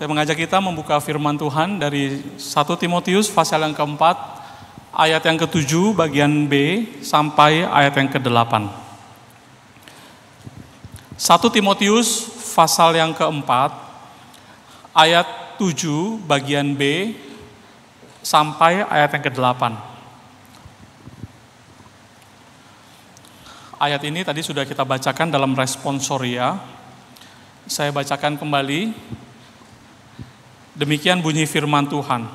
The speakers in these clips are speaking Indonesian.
Saya mengajak kita membuka firman Tuhan dari 1 Timotius pasal yang keempat, ayat yang ke-7 bagian B sampai ayat yang ke-8. 1 Timotius pasal yang keempat, ayat 7 bagian B sampai ayat yang ke-8. Ayat ini tadi sudah kita bacakan dalam responsoria. Saya bacakan kembali. Demikian bunyi firman Tuhan.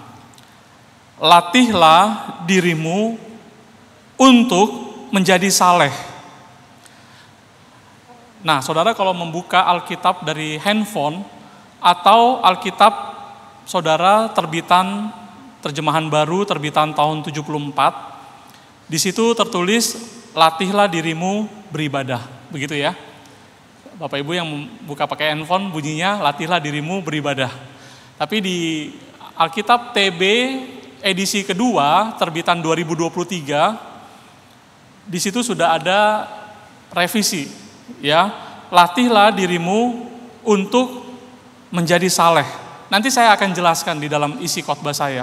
Latihlah dirimu untuk menjadi saleh. Nah, saudara kalau membuka Alkitab dari handphone atau Alkitab saudara terbitan terjemahan baru terbitan tahun 74, di situ tertulis latihlah dirimu beribadah. Begitu ya. Bapak Ibu yang buka pakai handphone bunyinya latihlah dirimu beribadah. Tapi di Alkitab TB edisi kedua terbitan 2023 di situ sudah ada revisi ya. Latihlah dirimu untuk menjadi saleh. Nanti saya akan jelaskan di dalam isi khotbah saya.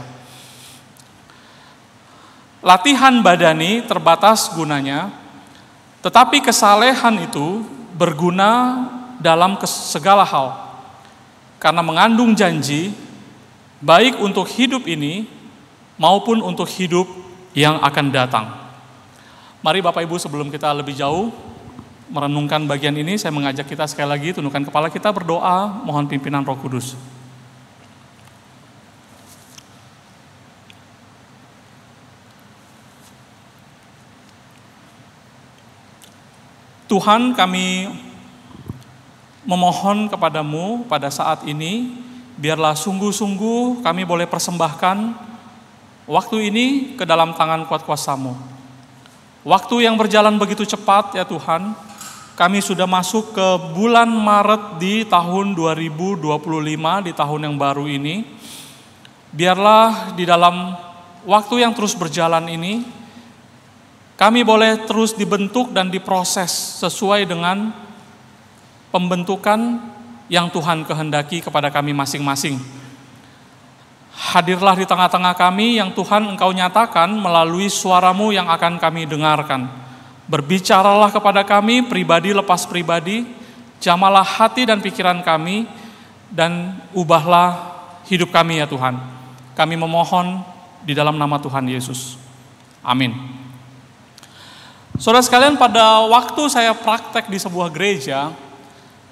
Latihan badani terbatas gunanya, tetapi kesalehan itu berguna dalam segala hal. Karena mengandung janji, baik untuk hidup ini maupun untuk hidup yang akan datang. Mari Bapak Ibu sebelum kita lebih jauh merenungkan bagian ini, saya mengajak kita sekali lagi tundukkan kepala kita berdoa, mohon pimpinan Roh Kudus. Tuhan, kami memohon kepadamu pada saat ini, biarlah sungguh-sungguh kami boleh persembahkan waktu ini ke dalam tangan kuat kuasa-Mu. Waktu yang berjalan begitu cepat ya Tuhan, kami sudah masuk ke bulan Maret di tahun 2025, di tahun yang baru ini. Biarlah di dalam waktu yang terus berjalan ini, kami boleh terus dibentuk dan diproses sesuai dengan pembentukan yang Tuhan kehendaki kepada kami masing-masing. Hadirlah di tengah-tengah kami yang Tuhan Engkau nyatakan melalui suara-Mu yang akan kami dengarkan. Berbicaralah kepada kami pribadi lepas pribadi, jamalah hati dan pikiran kami, dan ubahlah hidup kami ya Tuhan. Kami memohon di dalam nama Tuhan Yesus. Amin. Saudara sekalian, pada waktu saya praktek di sebuah gereja,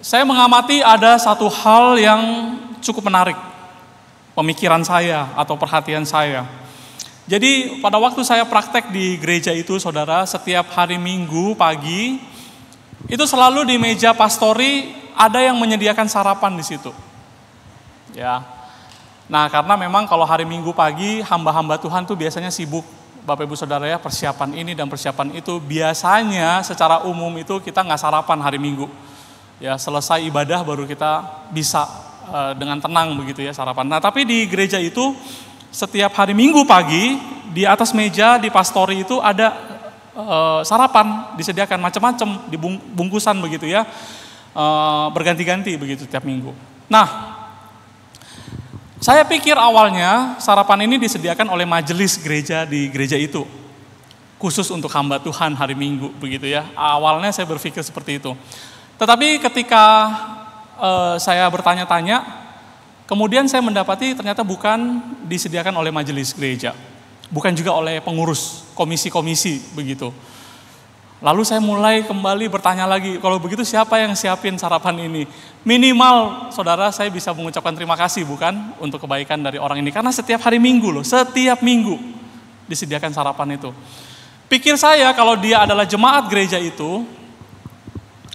saya mengamati ada satu hal yang cukup menarik pemikiran saya atau perhatian saya. Jadi pada waktu saya praktek di gereja itu, saudara, setiap hari Minggu pagi itu selalu di meja pastori ada yang menyediakan sarapan di situ. Ya. Nah, karena memang kalau hari Minggu pagi hamba-hamba Tuhan tuh biasanya sibuk, Bapak Ibu Saudara ya, persiapan ini dan persiapan itu. Biasanya secara umum itu kita nggak sarapan hari Minggu. Ya, selesai ibadah baru kita bisa dengan tenang begitu ya sarapan. Nah, tapi di gereja itu setiap hari Minggu pagi di atas meja di pastori itu ada sarapan disediakan macam-macam di bungkusan begitu ya, berganti-ganti begitu tiap minggu. Nah, saya pikir awalnya sarapan ini disediakan oleh majelis gereja di gereja itu, khusus untuk hamba Tuhan hari Minggu begitu ya. Awalnya saya berpikir seperti itu. Tetapi ketika saya bertanya-tanya, kemudian saya mendapati ternyata bukan disediakan oleh majelis gereja, bukan juga oleh pengurus komisi-komisi begitu. Lalu saya mulai kembali bertanya lagi, kalau begitu siapa yang siapin sarapan ini? Minimal saudara saya bisa mengucapkan terima kasih bukan untuk kebaikan dari orang ini, karena setiap hari Minggu loh, setiap Minggu disediakan sarapan itu. Pikir saya kalau dia adalah jemaat gereja itu,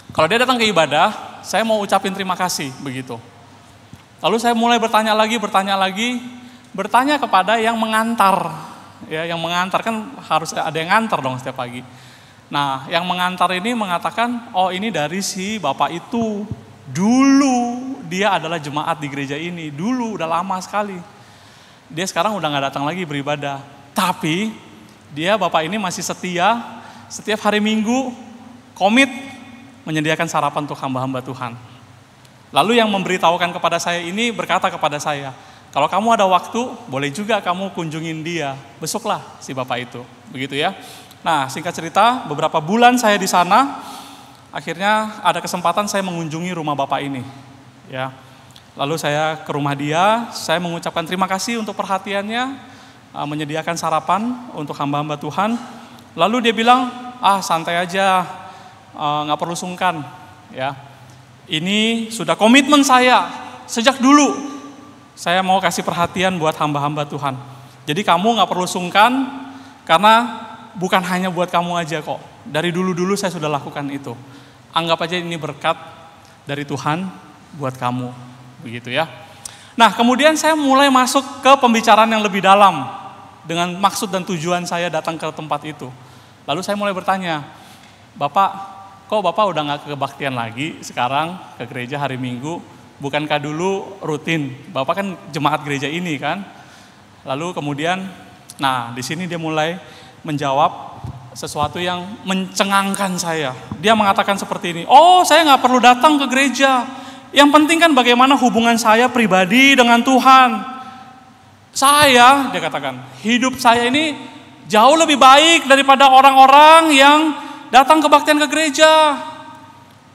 kalau dia datang ke ibadah, saya mau ucapin terima kasih begitu. Lalu saya mulai bertanya kepada yang mengantar. Ya, yang mengantar kan harus ada yang ngantar dong setiap pagi. Nah, yang mengantar ini mengatakan, oh ini dari si bapak itu. Dulu dia adalah jemaat di gereja ini. Dulu udah lama sekali. Dia sekarang udah gak datang lagi beribadah. Tapi dia bapak ini masih setia. Setiap hari Minggu komit menyediakan sarapan untuk hamba-hamba Tuhan. Lalu yang memberitahukan kepada saya ini berkata kepada saya, kalau kamu ada waktu, boleh juga kamu kunjungin dia, besoklah si bapak itu, begitu ya. Nah, singkat cerita, beberapa bulan saya di sana, akhirnya ada kesempatan saya mengunjungi rumah bapak ini, ya. Lalu saya ke rumah dia, saya mengucapkan terima kasih untuk perhatiannya, menyediakan sarapan untuk hamba-hamba Tuhan. Lalu dia bilang, santai aja, nggak perlu sungkan, ya. Ini sudah komitmen saya sejak dulu. Saya mau kasih perhatian buat hamba-hamba Tuhan. Jadi kamu nggak perlu sungkan, karena bukan hanya buat kamu aja kok. Dari dulu-dulu saya sudah lakukan itu. Anggap aja ini berkat dari Tuhan buat kamu, begitu ya. Nah, kemudian saya mulai masuk ke pembicaraan yang lebih dalam dengan maksud dan tujuan saya datang ke tempat itu. Lalu saya mulai bertanya, Bapak, kok Bapak udah gak kebaktian lagi sekarang ke gereja hari Minggu? Bukankah dulu rutin? Bapak kan jemaat gereja ini kan? Lalu kemudian, nah di sini dia mulai menjawab sesuatu yang mencengangkan saya. Dia mengatakan seperti ini, saya gak perlu datang ke gereja. Yang penting kan bagaimana hubungan saya pribadi dengan Tuhan. Saya, dia katakan, hidup saya ini jauh lebih baik daripada orang-orang yang datang kebaktian ke gereja.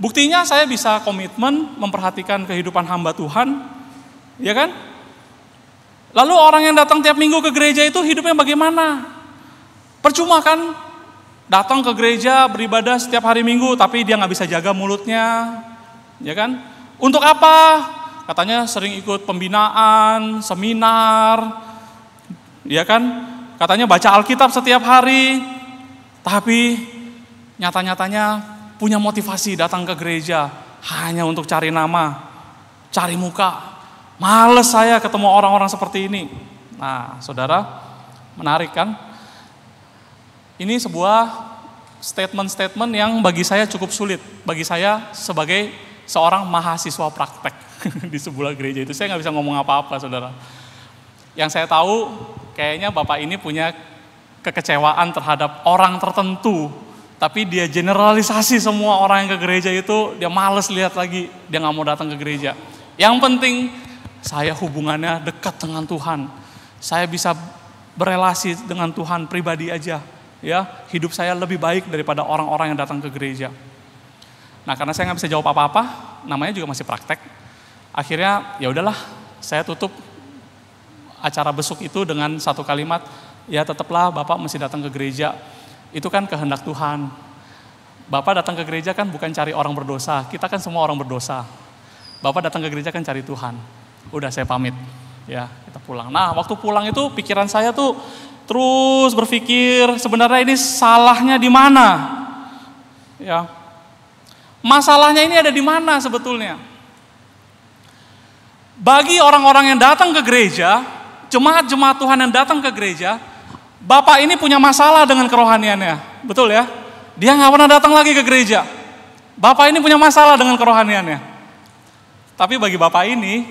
Buktinya saya bisa komitmen memperhatikan kehidupan hamba Tuhan, ya kan? Lalu orang yang datang tiap minggu ke gereja itu hidupnya bagaimana? Percuma kan datang ke gereja beribadah setiap hari Minggu, tapi dia nggak bisa jaga mulutnya, ya kan? Untuk apa? Katanya sering ikut pembinaan, seminar, ya kan? Katanya baca Alkitab setiap hari, tapi nyata-nyatanya punya motivasi datang ke gereja hanya untuk cari nama, cari muka. Males saya ketemu orang-orang seperti ini. Nah, saudara, menarik kan? Ini sebuah statement-statement yang bagi saya cukup sulit. Bagi saya sebagai seorang mahasiswa praktek di sebuah gereja itu, saya nggak bisa ngomong apa-apa, saudara. Yang saya tahu, kayaknya Bapak ini punya kekecewaan terhadap orang tertentu. Tapi dia generalisasi semua orang yang ke gereja itu, dia males lihat lagi, dia gak mau datang ke gereja. Yang penting, saya hubungannya dekat dengan Tuhan. Saya bisa berelasi dengan Tuhan pribadi aja. Ya, hidup saya lebih baik daripada orang-orang yang datang ke gereja. Nah, karena saya gak bisa jawab apa-apa, namanya juga masih praktek. Akhirnya, ya udahlah, saya tutup acara besuk itu dengan satu kalimat, ya tetaplah Bapak mesti datang ke gereja. Itu kan kehendak Tuhan. Bapak datang ke gereja kan bukan cari orang berdosa. Kita kan semua orang berdosa. Bapak datang ke gereja kan cari Tuhan. Udah, saya pamit. Ya, kita pulang. Nah, waktu pulang itu pikiran saya tuh terus berpikir, sebenarnya ini salahnya di mana? Ya. Masalahnya ini ada di mana sebetulnya? Bagi orang-orang yang datang ke gereja, jemaat-jemaat Tuhan yang datang ke gereja, Bapak ini punya masalah dengan kerohaniannya, betul ya? Dia nggak pernah datang lagi ke gereja. Bapak ini punya masalah dengan kerohaniannya. Tapi bagi Bapak ini,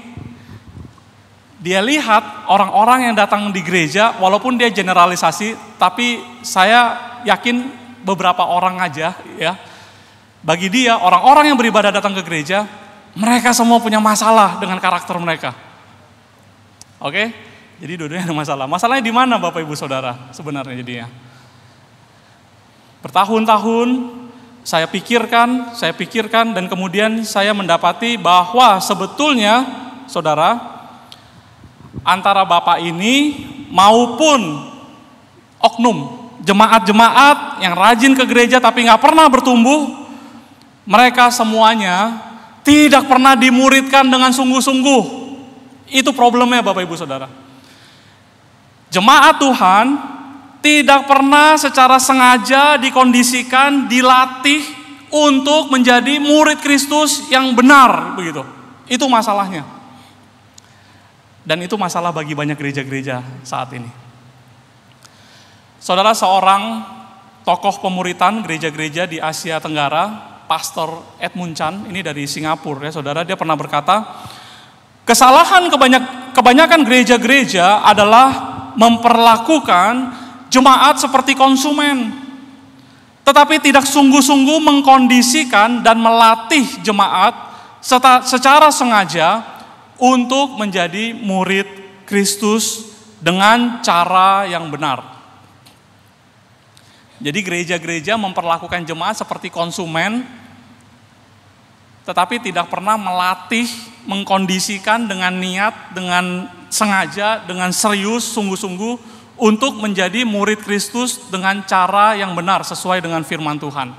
dia lihat orang-orang yang datang di gereja, walaupun dia generalisasi, tapi saya yakin beberapa orang aja, ya. Bagi dia, orang-orang yang beribadah datang ke gereja, mereka semua punya masalah dengan karakter mereka. Oke? Jadi dua-duanya ada masalah. Masalahnya di mana Bapak Ibu Saudara sebenarnya jadinya? Bertahun-tahun saya pikirkan dan kemudian saya mendapati bahwa sebetulnya saudara, antara Bapak ini maupun oknum, jemaat-jemaat yang rajin ke gereja tapi gak pernah bertumbuh, mereka semuanya tidak pernah dimuridkan dengan sungguh-sungguh. Itu problemnya Bapak Ibu Saudara. Jemaat Tuhan tidak pernah secara sengaja dikondisikan, dilatih untuk menjadi murid Kristus yang benar, begitu. Itu masalahnya. Dan itu masalah bagi banyak gereja-gereja saat ini. Saudara, seorang tokoh pemuritan gereja-gereja di Asia Tenggara, Pastor Edmund Chan, ini dari Singapura ya saudara, dia pernah berkata, kesalahan kebanyakan gereja-gereja adalah memperlakukan jemaat seperti konsumen, tetapi tidak sungguh-sungguh mengkondisikan dan melatih jemaat secara sengaja untuk menjadi murid Kristus dengan cara yang benar. Jadi gereja-gereja memperlakukan jemaat seperti konsumen, tetapi tidak pernah melatih, mengkondisikan dengan niat, dengan sengaja, dengan serius, sungguh-sungguh untuk menjadi murid Kristus dengan cara yang benar sesuai dengan firman Tuhan.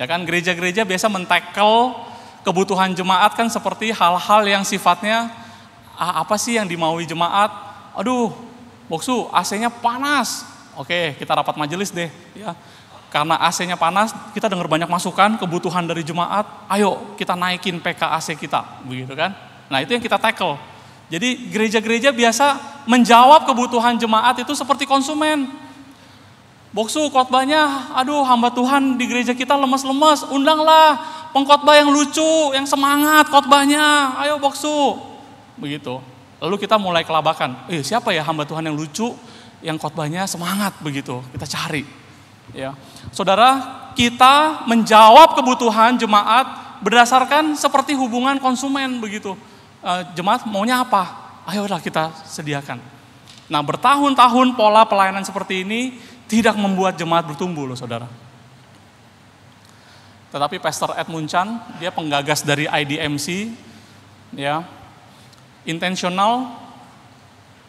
Ya kan, gereja-gereja biasa men-tackle kebutuhan jemaat kan seperti hal-hal yang sifatnya apa sih yang dimaui jemaat? Aduh, Boksu, AC-nya panas. Oke, kita rapat majelis deh, ya. Karena AC-nya panas, kita dengar banyak masukan, kebutuhan dari jemaat, ayo kita naikin PK-AC kita, begitu kan. Nah itu yang kita tackle. Jadi gereja-gereja biasa menjawab kebutuhan jemaat itu seperti konsumen. Boksu khotbahnya, aduh hamba Tuhan di gereja kita lemes-lemes, undanglah pengkhotbah yang lucu, yang semangat khotbahnya, ayo Boksu. Begitu. Lalu kita mulai kelabakan, siapa ya hamba Tuhan yang lucu, yang khotbahnya semangat begitu, kita cari. Ya, saudara, kita menjawab kebutuhan jemaat berdasarkan seperti hubungan konsumen begitu. Jemaat maunya apa? Ayolah kita sediakan. Nah, bertahun-tahun pola pelayanan seperti ini tidak membuat jemaat bertumbuh loh, saudara. Tetapi Pastor Ed Muncan, dia penggagas dari IDMC, ya, Intentional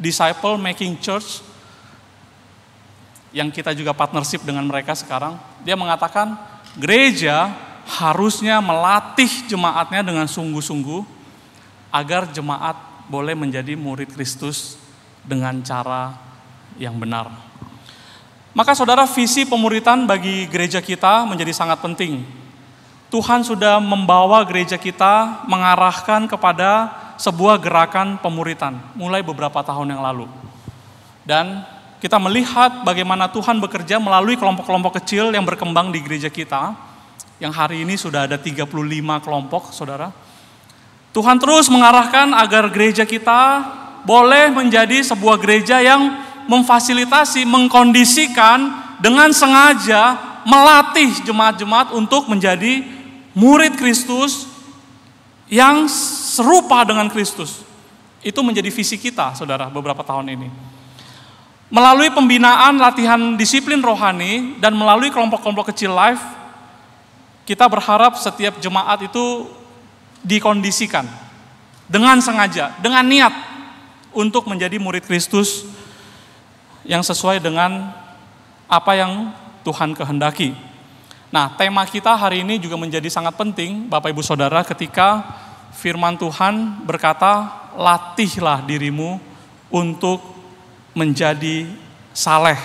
Disciple Making Church, yang kita juga partnership dengan mereka sekarang, dia mengatakan gereja harusnya melatih jemaatnya dengan sungguh-sungguh agar jemaat boleh menjadi murid Kristus dengan cara yang benar. Maka saudara, visi pemuritan bagi gereja kita menjadi sangat penting. Tuhan sudah membawa gereja kita mengarahkan kepada sebuah gerakan pemuritan mulai beberapa tahun yang lalu. Dan kita melihat bagaimana Tuhan bekerja melalui kelompok-kelompok kecil yang berkembang di gereja kita, yang hari ini sudah ada 35 kelompok, saudara. Tuhan terus mengarahkan agar gereja kita boleh menjadi sebuah gereja yang memfasilitasi, mengkondisikan dengan sengaja melatih jemaat-jemaat untuk menjadi murid Kristus yang serupa dengan Kristus. Itu menjadi visi kita, saudara, beberapa tahun ini. Melalui pembinaan latihan disiplin rohani dan melalui kelompok-kelompok kecil live, kita berharap setiap jemaat itu dikondisikan dengan sengaja, dengan niat untuk menjadi murid Kristus yang sesuai dengan apa yang Tuhan kehendaki. Nah, tema kita hari ini juga menjadi sangat penting, Bapak Ibu Saudara, ketika firman Tuhan berkata, latihlah dirimu untuk menjadi saleh.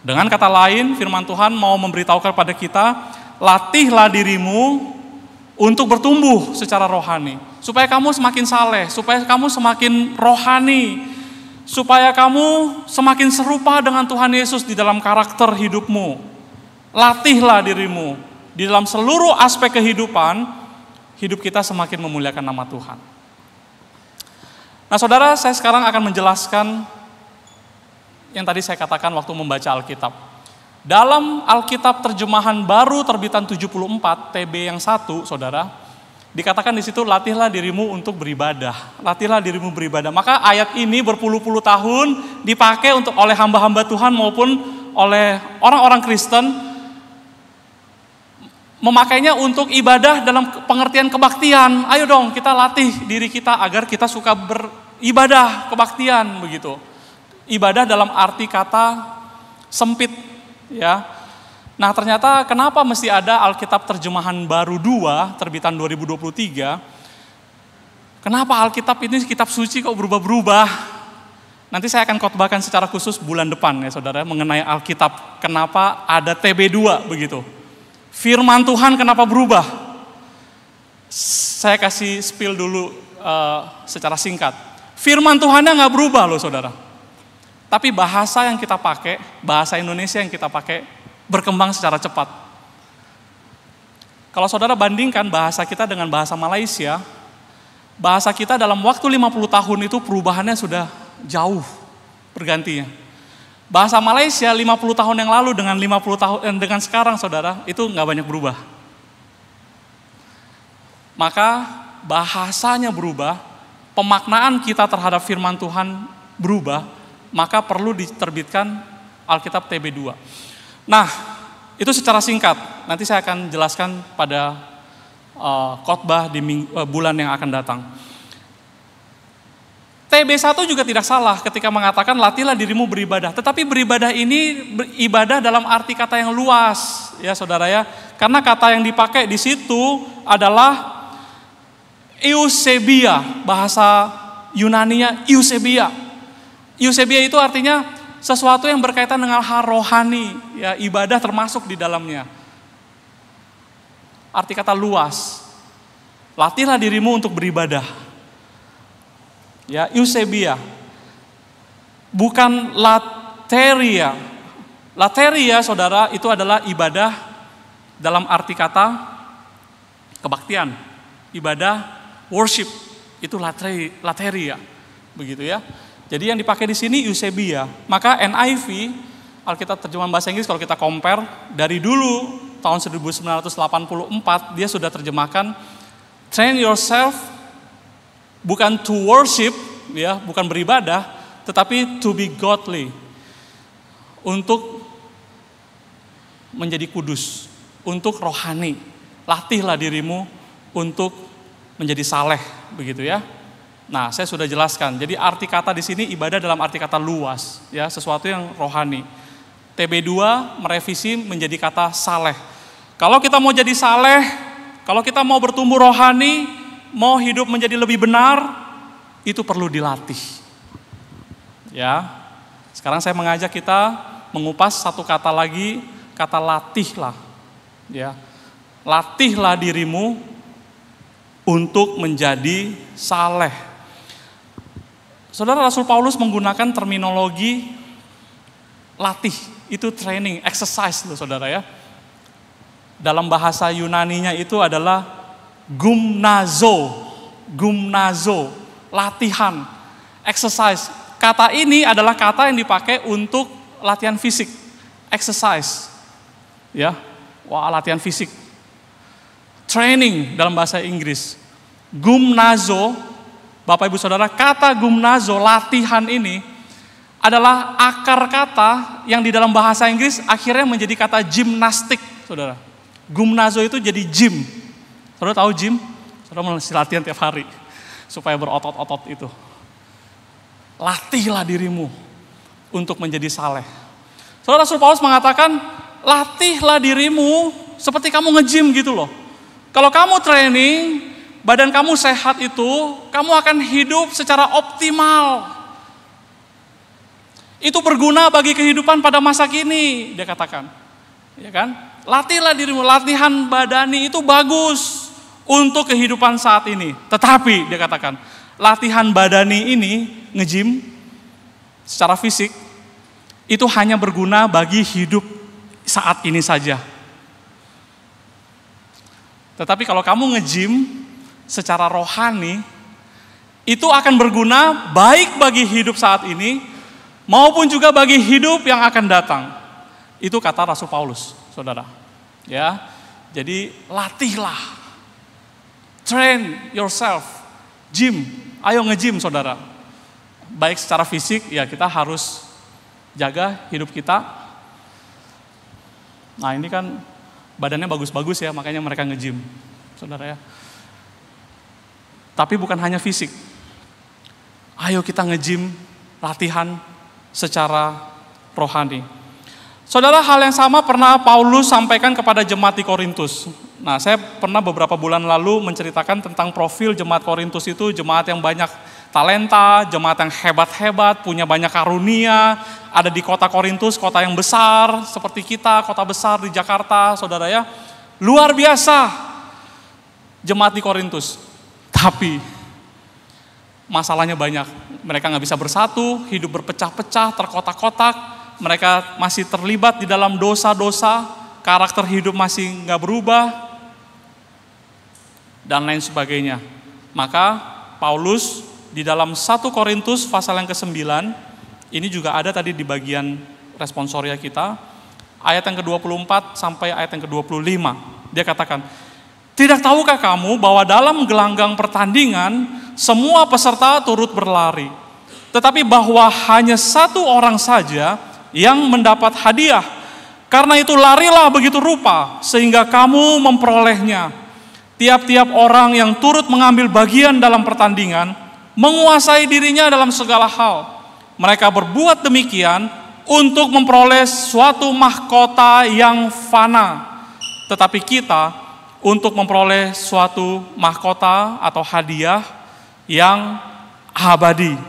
Dengan kata lain, firman Tuhan mau memberitahukan kepada kita, latihlah dirimu untuk bertumbuh secara rohani, supaya kamu semakin saleh, supaya kamu semakin rohani, supaya kamu semakin serupa dengan Tuhan Yesus di dalam karakter hidupmu. Latihlah dirimu di dalam seluruh aspek kehidupan, hidup kita semakin memuliakan nama Tuhan. Nah, saudara, saya sekarang akan menjelaskan yang tadi saya katakan waktu membaca Alkitab. Dalam Alkitab terjemahan baru terbitan 74 TB yang 1, saudara, dikatakan di situ, latihlah dirimu untuk beribadah. Latihlah dirimu beribadah. Maka ayat ini berpuluh-puluh tahun dipakai untuk oleh hamba-hamba Tuhan maupun oleh orang-orang Kristen, memakainya untuk ibadah dalam pengertian kebaktian. Ayo dong kita latih diri kita agar kita suka beribadah, kebaktian begitu. Ibadah dalam arti kata sempit, ya. Nah, ternyata kenapa mesti ada Alkitab terjemahan baru 2 terbitan 2023? Kenapa Alkitab ini kitab suci kok berubah-berubah? Nanti saya akan khotbahkan secara khusus bulan depan ya saudara mengenai Alkitab. Kenapa ada TB2 begitu? Firman Tuhan kenapa berubah? Saya kasih spill dulu secara singkat. Firman Tuhannya nggak berubah loh saudara. Tapi bahasa yang kita pakai, bahasa Indonesia yang kita pakai berkembang secara cepat. Kalau saudara bandingkan bahasa kita dengan bahasa Malaysia, bahasa kita dalam waktu 50 tahun itu perubahannya sudah jauh bergantinya. Bahasa Malaysia 50 tahun yang lalu dengan 50 tahun dengan sekarang saudara, itu nggak banyak berubah. maka bahasanya berubah, pemaknaan kita terhadap firman Tuhan berubah, maka perlu diterbitkan Alkitab TB2. Nah, itu secara singkat. Nanti saya akan jelaskan pada khotbah di bulan yang akan datang. TB1 juga tidak salah ketika mengatakan latihlah dirimu beribadah. Tetapi beribadah ini beribadah dalam arti kata yang luas, ya saudara ya. Karena kata yang dipakai di situ adalah eusebia, bahasa Yunaninya eusebia. Eusebia itu artinya sesuatu yang berkaitan dengan hal rohani, ya ibadah termasuk di dalamnya. Arti kata luas. Latihlah dirimu untuk beribadah. Ya, eusebia. Bukan lateria. Lateria, saudara, itu adalah ibadah dalam arti kata kebaktian. Ibadah worship, itu lateria. Begitu ya. Jadi yang dipakai di sini eusebia. Maka NIV, Alkitab terjemahan bahasa Inggris, kalau kita compare dari dulu tahun 1984 dia sudah terjemahkan train yourself, bukan to worship, ya, bukan beribadah, tetapi to be godly, untuk menjadi kudus, untuk rohani. Latihlah dirimu untuk menjadi saleh, begitu ya. Nah, saya sudah jelaskan. Jadi arti kata di sini ibadah dalam arti kata luas, ya, sesuatu yang rohani. TB2 merevisi menjadi kata saleh. Kalau kita mau jadi saleh, kalau kita mau bertumbuh rohani, mau hidup menjadi lebih benar, itu perlu dilatih. Ya. Sekarang saya mengajak kita mengupas satu kata lagi, kata latihlah. Ya. Latihlah dirimu untuk menjadi saleh. Saudara, Rasul Paulus menggunakan terminologi latih, itu training, exercise loh saudara ya. Dalam bahasa Yunaninya itu adalah gumnazo, latihan, exercise. Kata ini adalah kata yang dipakai untuk latihan fisik, exercise. Ya, wah, latihan fisik. Training dalam bahasa Inggris. Gumnazo, Bapak Ibu Saudara, kata gumnazo, latihan ini adalah akar kata yang di dalam bahasa Inggris akhirnya menjadi kata gimnastik, Saudara. Gumnazo itu jadi gym. Saudara tahu gym? Saudara mesti latihan tiap hari supaya berotot-otot itu. Latihlah dirimu untuk menjadi saleh. Saudara, Rasul Paulus mengatakan, latihlah dirimu seperti kamu nge-gym gitu loh. Kalau kamu training, badan kamu sehat itu, kamu akan hidup secara optimal. Itu berguna bagi kehidupan pada masa kini, dia katakan. Ya kan? Latihlah dirimu, latihan badani itu bagus untuk kehidupan saat ini. Tetapi dia katakan, latihan badani ini, nge-gym secara fisik, itu hanya berguna bagi hidup saat ini saja. Tetapi kalau kamu nge-gym secara rohani, itu akan berguna baik bagi hidup saat ini, maupun juga bagi hidup yang akan datang. Itu kata Rasul Paulus, saudara. Ya, jadi latihlah, train yourself, gym, ayo nge-gym saudara. Baik secara fisik, ya kita harus jaga hidup kita. Nah ini kan badannya bagus-bagus ya, makanya mereka nge-gym, saudara ya. Tapi bukan hanya fisik. Ayo kita nge-gym, latihan secara rohani. Saudara, hal yang sama pernah Paulus sampaikan kepada jemaat di Korintus. Nah, saya pernah beberapa bulan lalu menceritakan tentang profil jemaat Korintus itu, jemaat yang banyak talenta, jemaat yang hebat-hebat, punya banyak karunia, ada di kota Korintus, kota yang besar, seperti kita, kota besar di Jakarta, saudara ya. Luar biasa jemaat di Korintus. Tapi masalahnya banyak, mereka nggak bisa bersatu, hidup berpecah-pecah, terkotak-kotak, mereka masih terlibat di dalam dosa-dosa, karakter hidup masih nggak berubah, dan lain sebagainya. Maka Paulus di dalam 1 Korintus pasal yang ke-9, ini juga ada tadi di bagian responsoria kita, ayat yang ke-24 sampai ayat yang ke-25, dia katakan, Tidak tahukah kamu bahwa dalam gelanggang pertandingan semua peserta turut berlari, tetapi bahwa hanya satu orang saja yang mendapat hadiah? Karena itu larilah begitu rupa sehingga kamu memperolehnya. Tiap-tiap orang yang turut mengambil bagian dalam pertandingan menguasai dirinya dalam segala hal. Mereka berbuat demikian untuk memperoleh suatu mahkota yang fana, tetapi kita untuk memperoleh suatu mahkota atau hadiah yang abadi.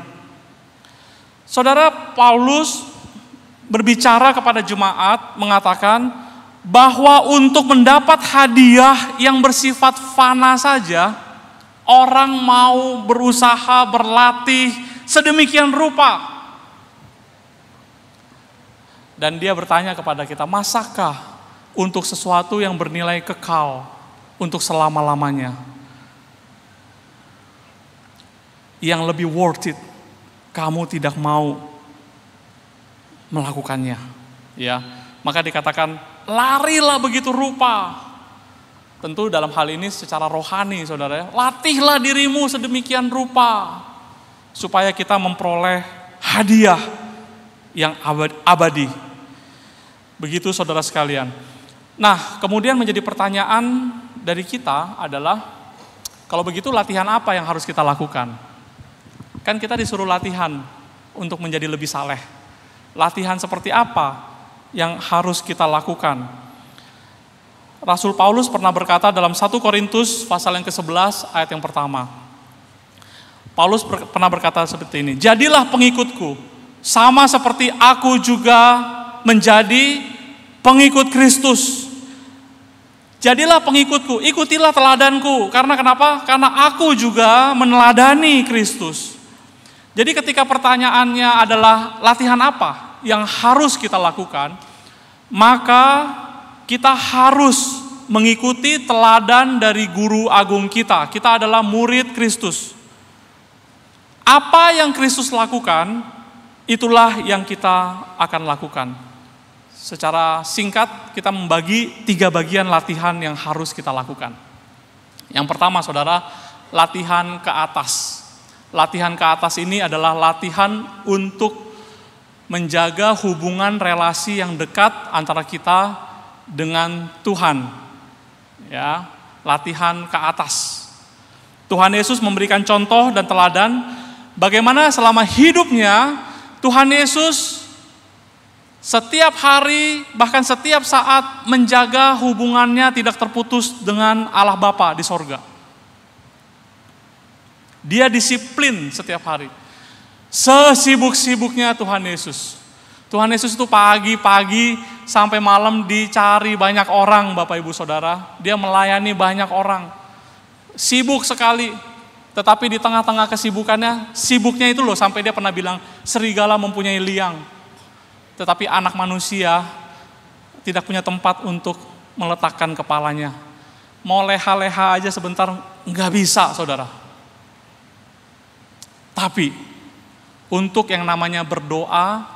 Saudara, Paulus berbicara kepada jemaat mengatakan bahwa untuk mendapat hadiah yang bersifat fana saja, orang mau berusaha berlatih sedemikian rupa. Dan dia bertanya kepada kita, masakah untuk sesuatu yang bernilai kekal, untuk selama-lamanya, yang lebih worth it, kamu tidak mau melakukannya? Ya, maka dikatakan larilah begitu rupa. Tentu dalam hal ini secara rohani, saudara, latihlah dirimu sedemikian rupa supaya kita memperoleh hadiah yang abadi. Begitu saudara sekalian. Nah, kemudian menjadi pertanyaan dari kita adalah, kalau begitu latihan apa yang harus kita lakukan? Kan kita disuruh latihan untuk menjadi lebih saleh. Latihan seperti apa yang harus kita lakukan? Rasul Paulus pernah berkata dalam 1 Korintus pasal yang ke-11 ayat yang pertama. Paulus pernah berkata seperti ini, jadilah pengikutku, sama seperti aku juga menjadi pengikut Kristus. Jadilah pengikutku, ikutilah teladanku. Karena kenapa? Karena aku juga meneladani Kristus. Jadi ketika pertanyaannya adalah latihan apa yang harus kita lakukan, maka kita harus mengikuti teladan dari guru agung kita. Kita adalah murid Kristus. Apa yang Kristus lakukan, itulah yang kita akan lakukan. Secara singkat, kita membagi 3 bagian latihan yang harus kita lakukan. Yang pertama, saudara, latihan ke atas. Latihan ke atas ini adalah latihan untuk menjaga hubungan relasi yang dekat antara kita dengan Tuhan. Ya, latihan ke atas. Tuhan Yesus memberikan contoh dan teladan bagaimana selama hidupnya Tuhan Yesus setiap hari, bahkan setiap saat menjaga hubungannya tidak terputus dengan Allah Bapa di sorga. Dia disiplin setiap hari. Sesibuk-sibuknya Tuhan Yesus. Tuhan Yesus itu pagi-pagi sampai malam dicari banyak orang, Bapak Ibu Saudara. Dia melayani banyak orang. Sibuk sekali. Tetapi di tengah-tengah kesibukannya, sibuknya itu loh sampai dia pernah bilang, serigala mempunyai liang. Tetapi anak manusia tidak punya tempat untuk meletakkan kepalanya. Mau leha-leha aja sebentar, nggak bisa, saudara. Tapi untuk yang namanya berdoa,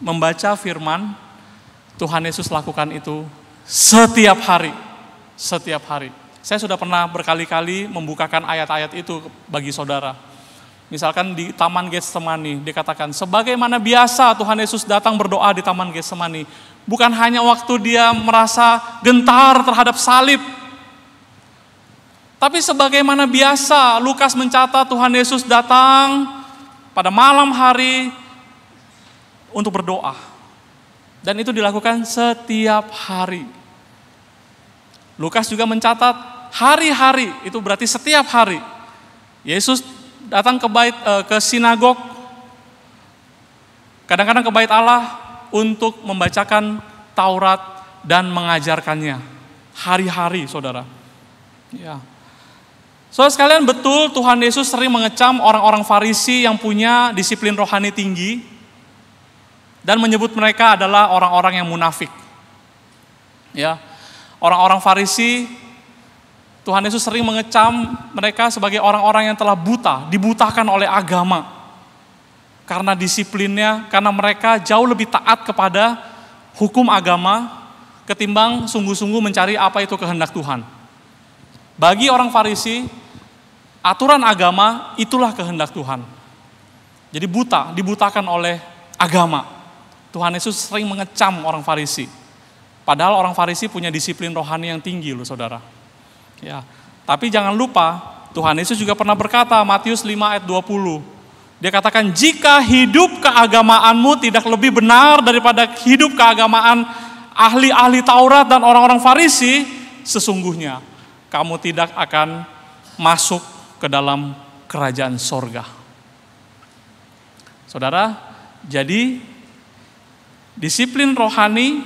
membaca firman, Tuhan Yesus lakukan itu setiap hari. Setiap hari. Saya sudah pernah berkali-kali membukakan ayat-ayat itu bagi saudara. Misalkan di Taman Getsemani dikatakan, sebagaimana biasa Tuhan Yesus datang berdoa di Taman Getsemani. Bukan hanya waktu dia merasa gentar terhadap salib. Tapi sebagaimana biasa Lukas mencatat Tuhan Yesus datang pada malam hari untuk berdoa. Dan itu dilakukan setiap hari. Lukas juga mencatat hari-hari, itu berarti setiap hari. Yesus datang ke sinagog, kadang-kadang ke bait Allah untuk membacakan Taurat dan mengajarkannya. Hari-hari, saudara. Ya. Saudara sekalian, betul Tuhan Yesus sering mengecam orang-orang Farisi yang punya disiplin rohani tinggi dan menyebut mereka adalah orang-orang yang munafik. Ya. Orang-orang Farisi, Tuhan Yesus sering mengecam mereka sebagai orang-orang yang telah buta, dibutakan oleh agama. Karena disiplinnya, karena mereka jauh lebih taat kepada hukum agama ketimbang sungguh-sungguh mencari apa itu kehendak Tuhan. Bagi orang Farisi, aturan agama itulah kehendak Tuhan. Jadi dibutakan oleh agama. Tuhan Yesus sering mengecam orang Farisi. Padahal orang Farisi punya disiplin rohani yang tinggi loh saudara. Ya. Tapi jangan lupa, Tuhan Yesus juga pernah berkata, Matius 5 ayat 20. Dia katakan, jika hidup keagamaanmu tidak lebih benar daripada hidup keagamaan ahli-ahli Taurat dan orang-orang Farisi, sesungguhnya kamu tidak akan masuk ke dalam kerajaan sorga. Saudara, jadi disiplin rohani,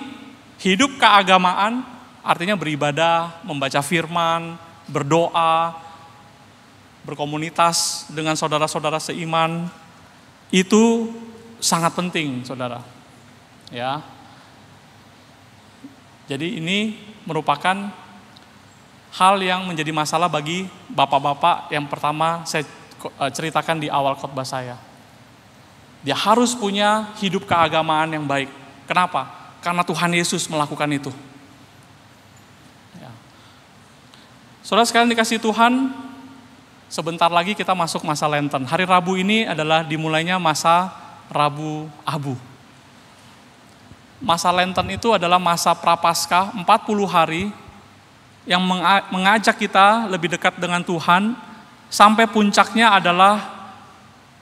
hidup keagamaan, artinya beribadah, membaca firman, berdoa, berkomunitas dengan saudara-saudara seiman, itu sangat penting, saudara. Ya. Jadi ini merupakan hal yang menjadi masalah bagi bapak-bapak yang pertama saya ceritakan di awal khotbah saya. Dia harus punya hidup keagamaan yang baik. Kenapa? Karena Tuhan Yesus melakukan itu. Ya. Saudara sekalian dikasih Tuhan, sebentar lagi kita masuk masa Lenten. Hari Rabu ini adalah dimulainya masa Rabu Abu. Masa Lenten itu adalah masa Prapaskah 40 hari yang mengajak kita lebih dekat dengan Tuhan, sampai puncaknya adalah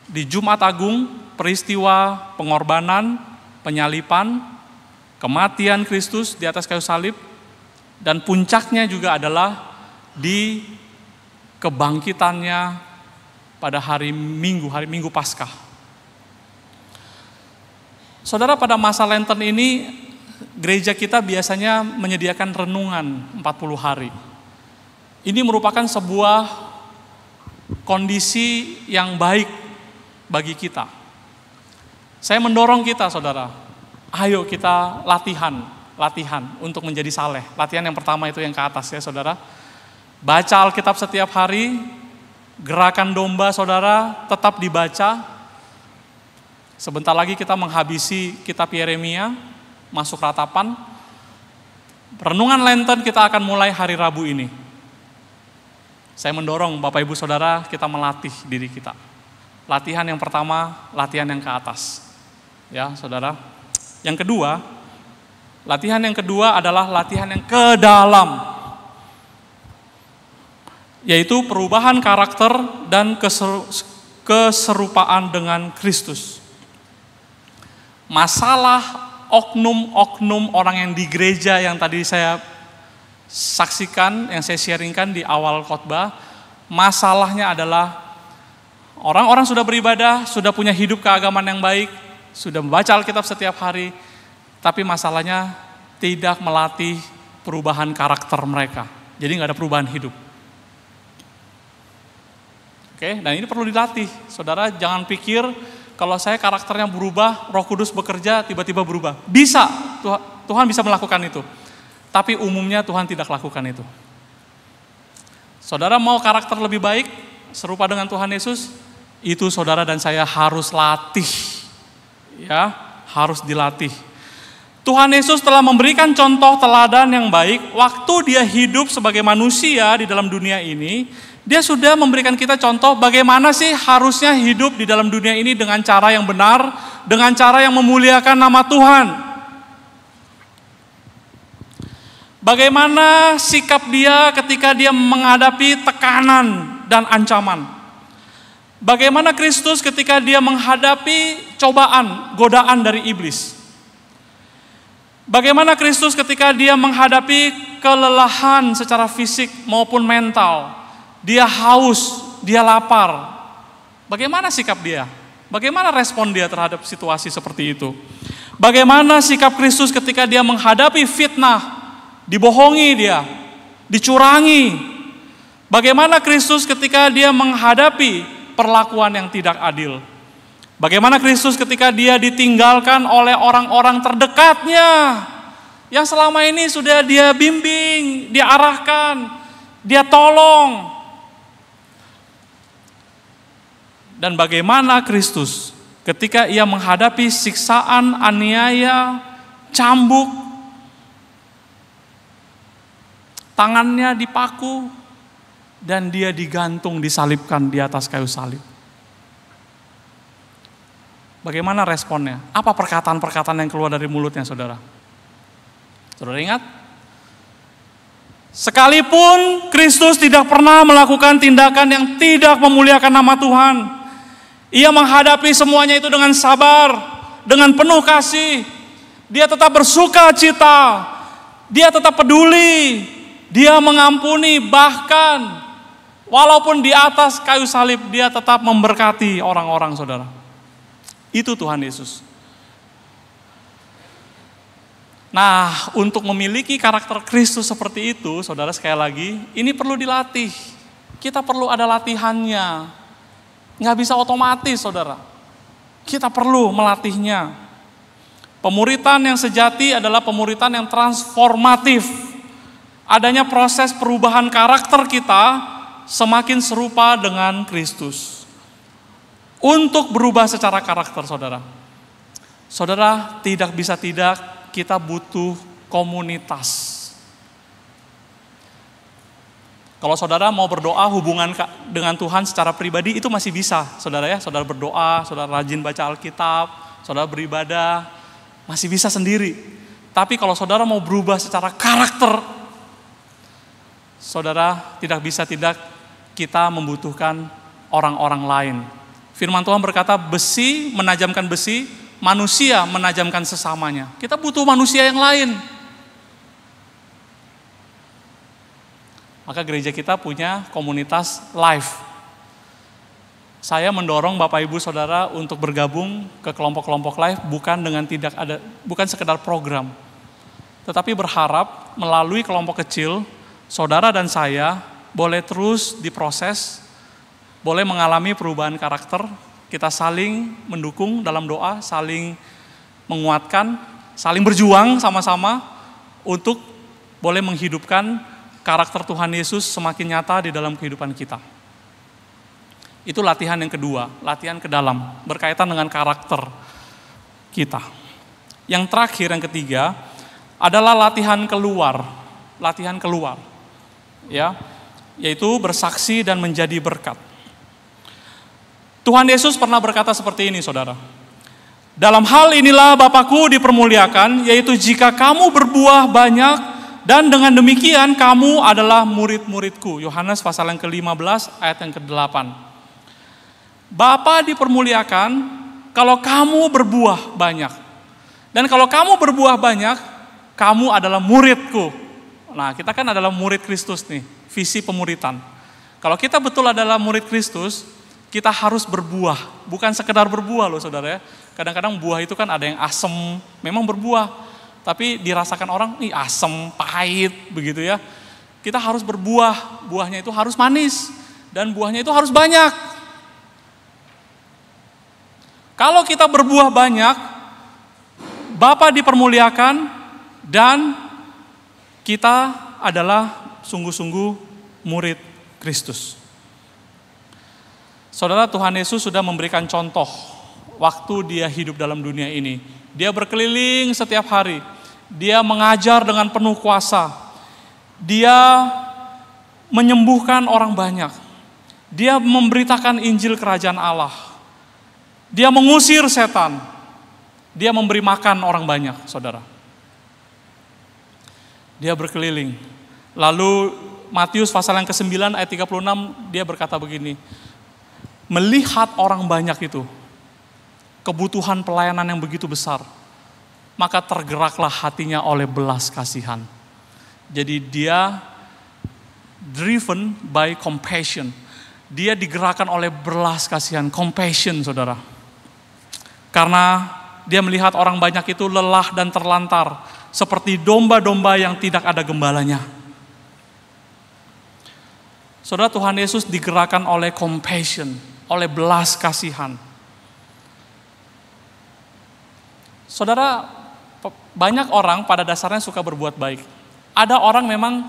di Jumat Agung, peristiwa pengorbanan, penyalipan, kematian Kristus di atas kayu salib, dan puncaknya juga adalah di kebangkitannya pada hari Minggu Paskah. Saudara, pada masa Lenten ini gereja kita biasanya menyediakan renungan 40 hari. Ini merupakan sebuah kondisi yang baik bagi kita. Saya mendorong kita, saudara, ayo kita latihan untuk menjadi saleh. Latihan yang pertama itu yang ke atas ya, saudara. Baca Alkitab setiap hari, gerakan domba, saudara, tetap dibaca. Sebentar lagi kita menghabisi kitab Yeremia, masuk ratapan. Renungan Lenten kita akan mulai hari Rabu ini. Saya mendorong Bapak Ibu Saudara kita melatih diri kita. Latihan yang pertama, latihan yang ke atas. Ya, saudara. Yang kedua, latihan yang kedua adalah latihan yang ke dalam. Yaitu perubahan karakter dan keserupaan dengan Kristus. Masalah oknum-oknum orang yang di gereja yang tadi saya saksikan, yang saya sharingkan di awal khotbah, masalahnya adalah orang-orang sudah beribadah, sudah punya hidup keagamaan yang baik, sudah membaca Alkitab setiap hari, tapi masalahnya tidak melatih perubahan karakter mereka. Jadi nggak ada perubahan hidup. Oke, dan ini perlu dilatih. Saudara, jangan pikir kalau saya karakternya berubah, Roh Kudus bekerja, tiba-tiba berubah. Bisa, Tuhan bisa melakukan itu. Tapi umumnya Tuhan tidak lakukan itu. Saudara mau karakter lebih baik, serupa dengan Tuhan Yesus, itu saudara dan saya harus latih. Ya, harus dilatih. Tuhan Yesus telah memberikan contoh teladan yang baik. Waktu dia hidup sebagai manusia di dalam dunia ini, dia sudah memberikan kita contoh bagaimana sih harusnya hidup di dalam dunia ini dengan cara yang benar, dengan cara yang memuliakan nama Tuhan. Bagaimana sikap dia ketika dia menghadapi tekanan dan ancaman. Bagaimana Kristus ketika dia menghadapi cobaan, godaan dari iblis. Bagaimana Kristus ketika dia menghadapi kelelahan secara fisik maupun mental. Dia haus, dia lapar. Bagaimana sikap dia? Bagaimana respon dia terhadap situasi seperti itu? Bagaimana sikap Kristus ketika dia menghadapi fitnah, dibohongi dia, dicurangi? Bagaimana Kristus ketika dia menghadapi perlakuan yang tidak adil? Bagaimana Kristus ketika dia ditinggalkan oleh orang-orang terdekatnya yang selama ini sudah dia bimbing, dia arahkan, dia tolong? Dan bagaimana Kristus ketika ia menghadapi siksaan, aniaya, cambuk, tangannya dipaku, dan dia digantung, disalibkan di atas kayu salib. Bagaimana responnya? Apa perkataan-perkataan yang keluar dari mulutnya, saudara? Saudara ingat? Sekalipun Kristus tidak pernah melakukan tindakan yang tidak memuliakan nama Tuhan, ia menghadapi semuanya itu dengan sabar, dengan penuh kasih. Dia tetap bersuka cita, dia tetap peduli, dia mengampuni, bahkan walaupun di atas kayu salib, dia tetap memberkati orang-orang, saudara. Itu Tuhan Yesus. Nah, untuk memiliki karakter Kristus seperti itu, saudara, sekali lagi, ini perlu dilatih. Kita perlu ada latihannya. Nggak bisa otomatis, saudara. Kita perlu melatihnya. Pemuritan yang sejati adalah pemuritan yang transformatif. Adanya proses perubahan karakter kita semakin serupa dengan Kristus. Untuk berubah secara karakter, saudara. Saudara, tidak bisa tidak, kita butuh komunitas. Kalau saudara mau berdoa hubungan dengan Tuhan secara pribadi, itu masih bisa, saudara ya. Saudara berdoa, saudara rajin baca Alkitab, saudara beribadah, masih bisa sendiri. Tapi kalau saudara mau berubah secara karakter, saudara tidak bisa tidak, kita membutuhkan orang-orang lain. Firman Tuhan berkata, besi menajamkan besi, manusia menajamkan sesamanya. Kita butuh manusia yang lain. Maka gereja kita punya komunitas live. Saya mendorong Bapak Ibu Saudara untuk bergabung ke kelompok-kelompok live bukan sekedar program. Tetapi berharap melalui kelompok kecil, saudara dan saya boleh terus diproses, boleh mengalami perubahan karakter, kita saling mendukung dalam doa, saling menguatkan, saling berjuang sama-sama untuk boleh menghidupkan karakter Tuhan Yesus semakin nyata di dalam kehidupan kita. Itu latihan yang kedua, latihan ke dalam, berkaitan dengan karakter kita. Yang terakhir, yang ketiga, adalah latihan keluar, ya, yaitu bersaksi dan menjadi berkat. Tuhan Yesus pernah berkata seperti ini, saudara. Dalam hal inilah Bapa-Ku dipermuliakan, yaitu jika kamu berbuah banyak, dan dengan demikian kamu adalah murid-murid-Ku. Yohanes pasal yang ke-15 ayat yang ke-8. Bapa dipermuliakan kalau kamu berbuah banyak. Dan kalau kamu berbuah banyak, kamu adalah murid-Ku. Nah, kita kan adalah murid Kristus nih, visi pemuritan. Kalau kita betul adalah murid Kristus, kita harus berbuah, bukan sekedar berbuah loh saudara ya. Kadang-kadang buah itu kan ada yang asem, memang berbuah, tapi dirasakan orang, nih asem, pahit, begitu ya. Kita harus berbuah, buahnya itu harus manis, dan buahnya itu harus banyak. Kalau kita berbuah banyak, Bapa dipermuliakan, dan kita adalah sungguh-sungguh murid Kristus. Saudara, Tuhan Yesus sudah memberikan contoh waktu dia hidup dalam dunia ini. Dia berkeliling setiap hari. Dia mengajar dengan penuh kuasa. Dia menyembuhkan orang banyak. Dia memberitakan Injil Kerajaan Allah. Dia mengusir setan. Dia memberi makan orang banyak, saudara. Dia berkeliling. Lalu Matius pasal yang ke-9 ayat 36, dia berkata begini. Melihat orang banyak itu, kebutuhan pelayanan yang begitu besar, maka tergeraklah hatinya oleh belas kasihan. Jadi dia driven by compassion. Dia digerakkan oleh belas kasihan, compassion, saudara. Karena dia melihat orang banyak itu lelah dan terlantar, seperti domba-domba yang tidak ada gembalanya. Saudara, Tuhan Yesus digerakkan oleh compassion, oleh belas kasihan. Saudara, banyak orang pada dasarnya suka berbuat baik. Ada orang memang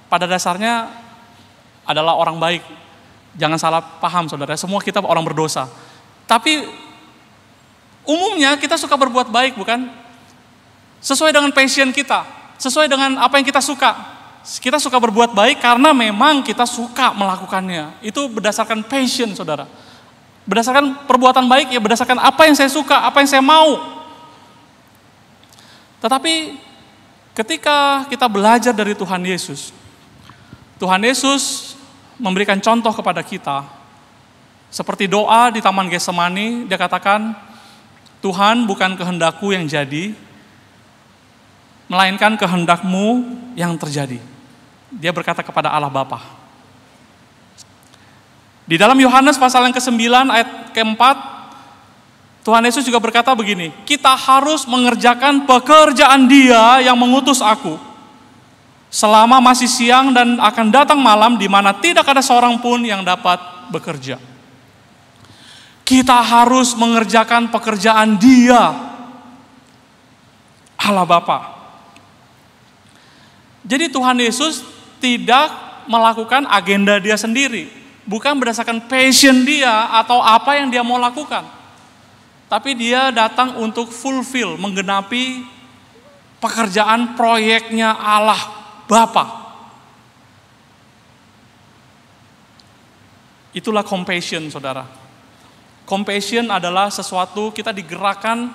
pada dasarnya adalah orang baik. Jangan salah paham, saudara, semua kita orang berdosa. Tapi umumnya kita suka berbuat baik, bukan? Sesuai dengan passion kita, sesuai dengan apa yang kita suka, Kita suka berbuat baik karena memang kita suka melakukannya. Itu berdasarkan passion, saudara. Berdasarkan perbuatan baik, ya berdasarkan apa yang saya suka, apa yang saya mau. Tetapi ketika kita belajar dari Tuhan Yesus memberikan contoh kepada kita. Seperti doa di Taman Getsemani, dia katakan, Tuhan, bukan kehendakku yang jadi, melainkan kehendak-Mu yang terjadi. Dia berkata kepada Allah Bapa. Di dalam Yohanes pasal yang ke-9 ayat ke-4, Tuhan Yesus juga berkata begini, kita harus mengerjakan pekerjaan Dia yang mengutus aku, selama masih siang dan akan datang malam di mana tidak ada seorang pun yang dapat bekerja. Kita harus mengerjakan pekerjaan Dia, Allah Bapa. Jadi Tuhan Yesus tidak melakukan agenda Dia sendiri, bukan berdasarkan passion Dia atau apa yang Dia mau lakukan. Tapi Dia datang untuk fulfill, menggenapi pekerjaan proyeknya Allah Bapa. Itulah compassion, saudara. Compassion adalah sesuatu kita digerakkan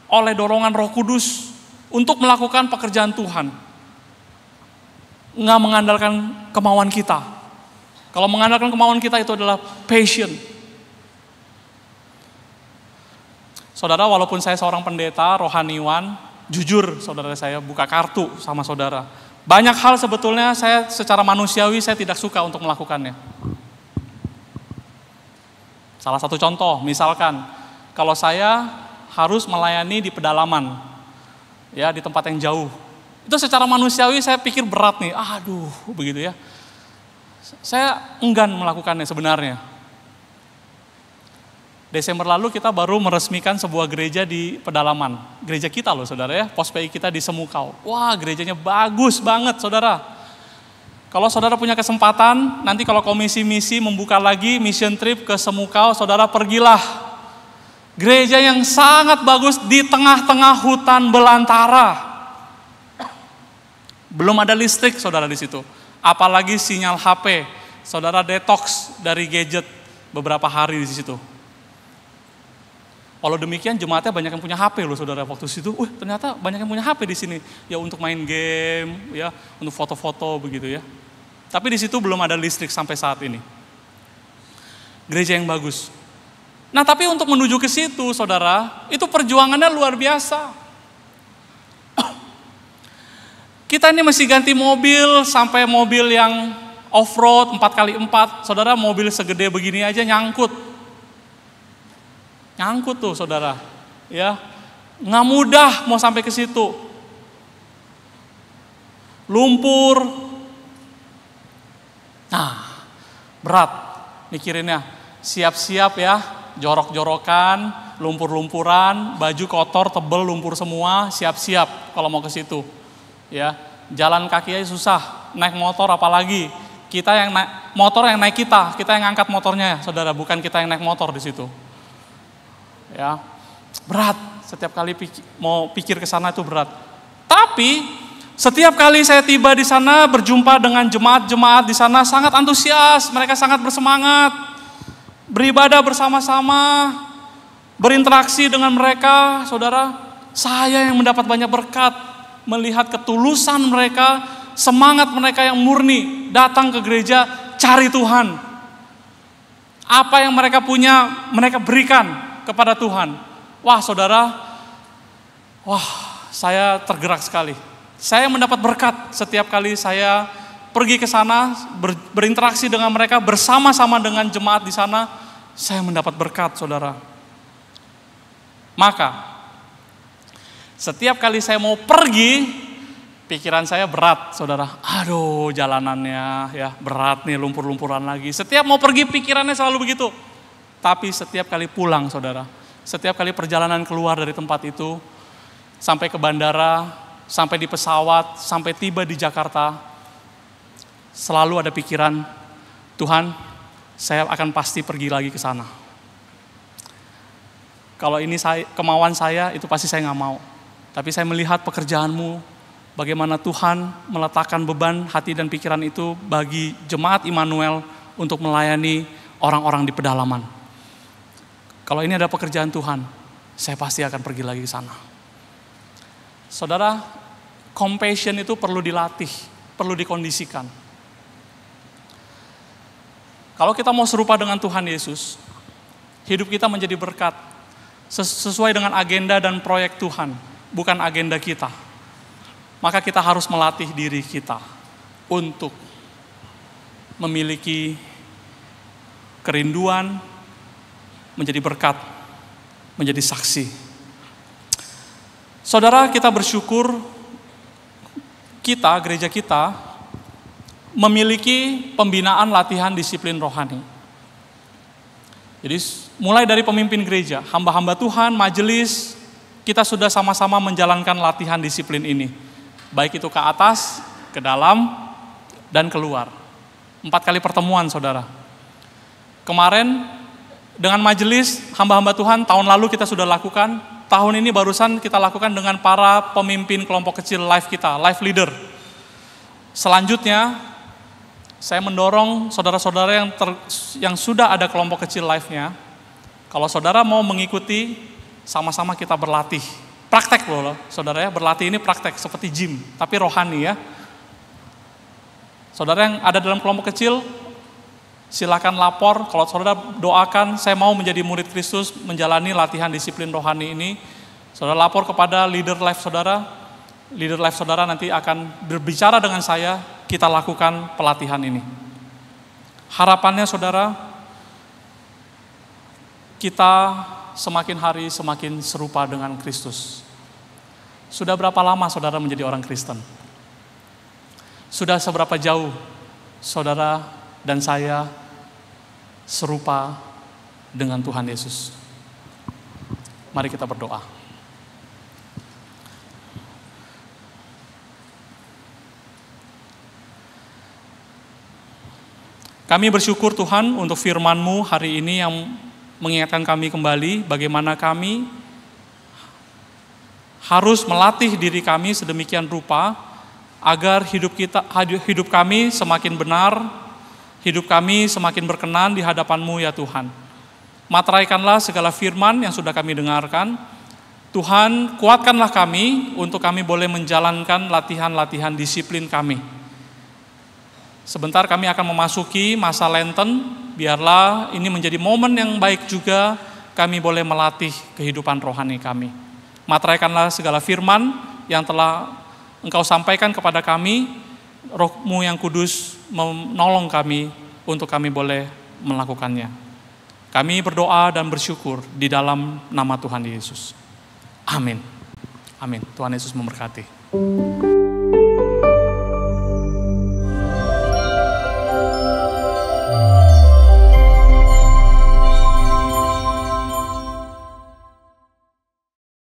oleh dorongan Roh Kudus untuk melakukan pekerjaan Tuhan. Nggak mengandalkan kemauan kita. Kalau mengandalkan kemauan kita itu adalah passion. Saudara, walaupun saya seorang pendeta, rohaniwan, jujur saudara, saya buka kartu sama saudara. Banyak hal sebetulnya saya secara manusiawi saya tidak suka untuk melakukannya. Salah satu contoh, misalkan kalau saya harus melayani di pedalaman, ya di tempat yang jauh, itu secara manusiawi saya pikir berat nih, aduh begitu ya. Saya enggan melakukannya sebenarnya. Desember lalu kita baru meresmikan sebuah gereja di pedalaman, gereja kita loh saudara ya, pos PI kita di Semukau. Wah gerejanya bagus banget saudara. Kalau saudara punya kesempatan, nanti kalau komisi misi membuka lagi mission trip ke Semukau, saudara pergilah. Gereja yang sangat bagus di tengah-tengah hutan belantara. Belum ada listrik saudara di situ. Apalagi sinyal HP. Saudara detox dari gadget beberapa hari di situ. Walau demikian jemaatnya banyak yang punya HP loh saudara waktu situ. Ternyata banyak yang punya HP di sini. Ya untuk main game, ya untuk foto-foto begitu ya. Tapi di situ belum ada listrik sampai saat ini. Gereja yang bagus. Nah tapi untuk menuju ke situ saudara, itu perjuangannya luar biasa. Kita ini mesti ganti mobil sampai mobil yang off-road 4x4. Saudara mobil segede begini aja nyangkut. Nyangkut tuh saudara. Ya, nggak mudah mau sampai ke situ. Lumpur. Nah, berat mikirinnya. Siap-siap ya, jorok-jorokan, lumpur-lumpuran, baju kotor, tebel, lumpur semua, siap-siap kalau mau ke situ. Ya, jalan kaki aja susah, naik motor apalagi. Kita yang naik motor yang naik kita yang ngangkat motornya, saudara, bukan kita yang naik motor di situ. Ya, berat. Setiap kali mau pikir ke sana itu berat. Tapi setiap kali saya tiba di sana berjumpa dengan jemaat-jemaat di sana sangat antusias, mereka sangat bersemangat, beribadah bersama-sama, berinteraksi dengan mereka, saudara. Saya yang mendapat banyak berkat, melihat ketulusan mereka, semangat mereka yang murni, datang ke gereja, cari Tuhan. Apa yang mereka punya, mereka berikan kepada Tuhan. Wah saudara, saya tergerak sekali. Saya mendapat berkat setiap kali saya pergi ke sana, berinteraksi dengan mereka, bersama-sama dengan jemaat di sana, saya mendapat berkat, saudara. Maka, setiap kali saya mau pergi, pikiran saya berat, saudara. Aduh, jalanannya ya berat nih, lumpur-lumpuran lagi. Setiap mau pergi, pikirannya selalu begitu. Tapi setiap kali pulang, saudara, setiap kali perjalanan keluar dari tempat itu, sampai ke bandara, sampai di pesawat, sampai tiba di Jakarta, selalu ada pikiran, Tuhan, saya akan pasti pergi lagi ke sana. Kalau ini kemauan saya, itu pasti saya nggak mau. Tapi saya melihat pekerjaan-Mu bagaimana Tuhan meletakkan beban hati dan pikiran itu bagi jemaat Immanuel untuk melayani orang-orang di pedalaman. Kalau ini ada pekerjaan Tuhan, saya pasti akan pergi lagi ke sana. Saudara, compassion itu perlu dilatih, perlu dikondisikan. Kalau kita mau serupa dengan Tuhan Yesus, hidup kita menjadi berkat sesuai dengan agenda dan proyek Tuhan, bukan agenda kita. Maka kita harus melatih diri kita untuk memiliki kerinduan, menjadi berkat, menjadi saksi. Saudara, kita bersyukur gereja kita memiliki pembinaan latihan disiplin rohani. Jadi mulai dari pemimpin gereja, hamba-hamba Tuhan, majelis, kita sudah sama-sama menjalankan latihan disiplin ini. Baik itu ke atas, ke dalam, dan keluar. 4 kali pertemuan, saudara. Kemarin dengan majelis hamba-hamba Tuhan, tahun lalu kita sudah lakukan. Tahun ini barusan kita lakukan dengan para pemimpin kelompok kecil life kita, life leader. Selanjutnya, saya mendorong saudara-saudara yang sudah ada kelompok kecil life-nya, kalau saudara mau mengikuti, sama-sama kita berlatih. Praktek loh, saudara ya, berlatih ini praktek seperti gym, tapi rohani ya. Saudara yang ada dalam kelompok kecil, silakan lapor. Kalau saudara doakan, saya mau menjadi murid Kristus, menjalani latihan disiplin rohani ini. Saudara lapor kepada leader life saudara. Leader life saudara nanti akan berbicara dengan saya, kita lakukan pelatihan ini. Harapannya saudara, kita semakin hari semakin serupa dengan Kristus. Sudah berapa lama saudara menjadi orang Kristen? Sudah seberapa jauh saudara dan saya serupa dengan Tuhan Yesus? Mari kita berdoa. Kami bersyukur Tuhan untuk firman-Mu hari ini yang mengingatkan kami kembali bagaimana kami harus melatih diri kami sedemikian rupa agar hidup kami semakin benar, hidup kami semakin berkenan di hadapan-Mu ya Tuhan. Materaikanlah segala firman yang sudah kami dengarkan. Tuhan, kuatkanlah kami untuk kami boleh menjalankan latihan-latihan disiplin kami. Sebentar kami akan memasuki masa Lenten, biarlah ini menjadi momen yang baik juga kami boleh melatih kehidupan rohani kami. Materaikanlah segala firman yang telah Engkau sampaikan kepada kami, Roh-Mu yang kudus menolong kami untuk kami boleh melakukannya. Kami berdoa dan bersyukur di dalam nama Tuhan Yesus. Amin. Amin. Tuhan Yesus memberkati.